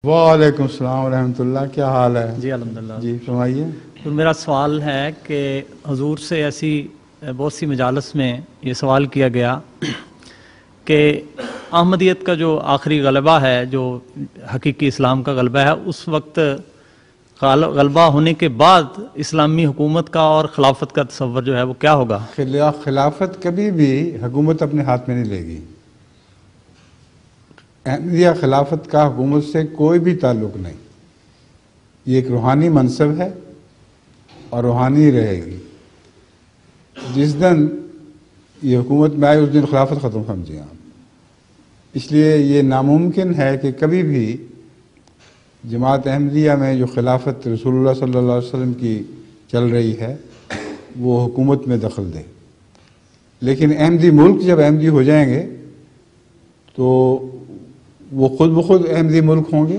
وعلیکم السلام ورحمۃ اللہ، کیا حال ہے؟ جی الحمدللہ۔ جی فرمائیے۔ تو میرا سوال ہے کہ حضور سے ایسی بہت سی مجالس میں یہ سوال کیا گیا کہ احمدیت کا جو آخری غلبہ ہے، جو حقیقی اسلام کا غلبہ ہے، اس وقت غلبہ ہونے کے بعد اسلامی حکومت کا اور خلافت کا تصور جو ہے وہ کیا ہوگا؟ خلافت کبھی بھی حکومت اپنے ہاتھ میں نہیں لے گی۔ احمدیہ خلافت کا حکومت سے کوئی بھی تعلق نہیں، یہ ایک روحانی منصب ہے اور روحانی رہے گی۔ جس دن یہ حکومت میں آئے اس دن خلافت ختم سمجھیں آپ۔ اس لیے یہ ناممکن ہے کہ کبھی بھی جماعت احمدیہ میں جو خلافت رسول اللہ صلی اللہ علیہ وسلم کی چل رہی ہے وہ حکومت میں دخل دے۔ لیکن احمدی ملک جب احمدی ہو جائیں گے تو وہ خود بخود احمدی ملک ہوں گے،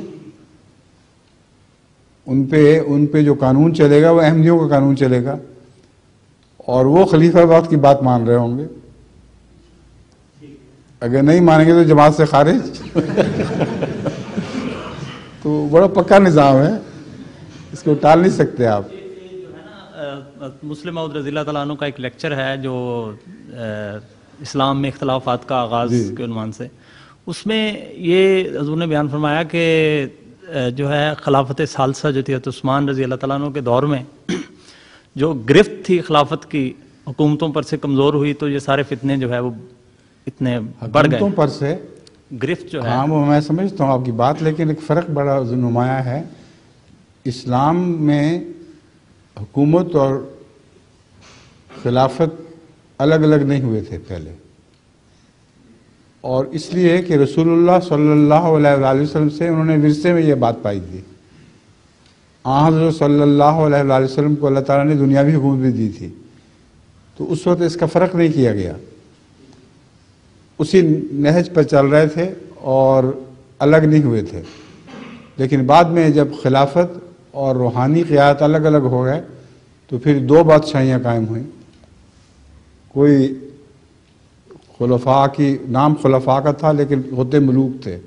ان پہ جو قانون چلے گا وہ احمدیوں کا قانون چلے گا، اور وہ خلیفہ آباد کی بات مان رہے ہوں گے۔ اگر نہیں مانیں گے تو جماعت سے خارج۔ تو بڑا پکا نظام ہے، اس کو ٹال نہیں سکتے آپ۔ مسلم موعود رضی اللہ تعالیٰ عنہ کا ایک لیکچر ہے جو اسلام میں اختلافات کا آغاز کے عنوان سے، اس میں یہ حضور نے بیان فرمایا کہ جو ہے خلافت ثالثہ جو تھی عثمان رضی اللہ تعالیٰ عنہ کے دور میں جو گرفت تھی خلافت کی، حکومتوں پر سے کمزور ہوئی، تو یہ سارے فتنے جو ہے وہ اتنے بڑھ گئے۔ حکومتوں پر سے گرفت جو ہے، ہاں وہ میں سمجھتا ہوں آپ کی بات، لیکن ایک فرق بڑا نمایاں ہے۔ اسلام میں حکومت اور خلافت الگ الگ نہیں ہوئے تھے پہلے، اور اس لیے کہ رسول اللہ صلی اللہ علیہ وآلہ وسلم سے انہوں نے ورثے میں یہ بات پائی تھی۔ حضرت صلی اللہ علیہ وآلہ وسلم کو اللہ تعالیٰ نے دنیاوی حکومت بھی دی تھی، تو اس وقت اس کا فرق نہیں کیا گیا، اسی نہج پر چل رہے تھے اور الگ نہیں ہوئے تھے۔ لیکن بعد میں جب خلافت اور روحانی قیادت الگ الگ ہو گئے تو پھر دو بادشاہیاں قائم ہوئیں۔ کوئی خلفاء کی نام خلفاء کا تھا لیکن ہوتے ملوک تھے،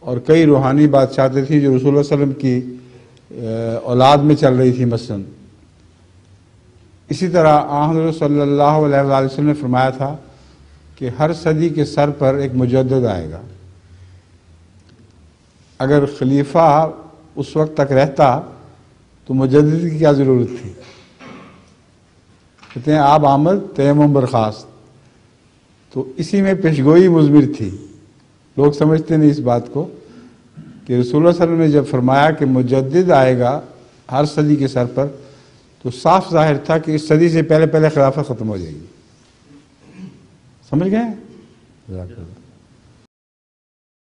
اور کئی روحانی بادشاہتیں تھیں جو رسول اللہ صلی اللہ علیہ وسلم کی اولاد میں چل رہی تھی مثلا۔ اسی طرح حضرت صلی اللہ علیہ وآلہ وسلم نے فرمایا تھا کہ ہر صدی کے سر پر ایک مجدد آئے گا۔ اگر خلیفہ اس وقت تک رہتا تو مجدد کی کیا ضرورت تھی؟ کہتے ہیں آب آمد تیمم برخاست، تو اسی میں پیشگوئی مضمر تھی۔ لوگ سمجھتے نہیں اس بات کو کہ رسول اللہ صلی اللہ علیہ وسلم نے جب فرمایا کہ مجدد آئے گا ہر صدی کے سر پر، تو صاف ظاہر تھا کہ اس صدی سے پہلے خلافت ختم ہو جائے گی۔ سمجھ گئے؟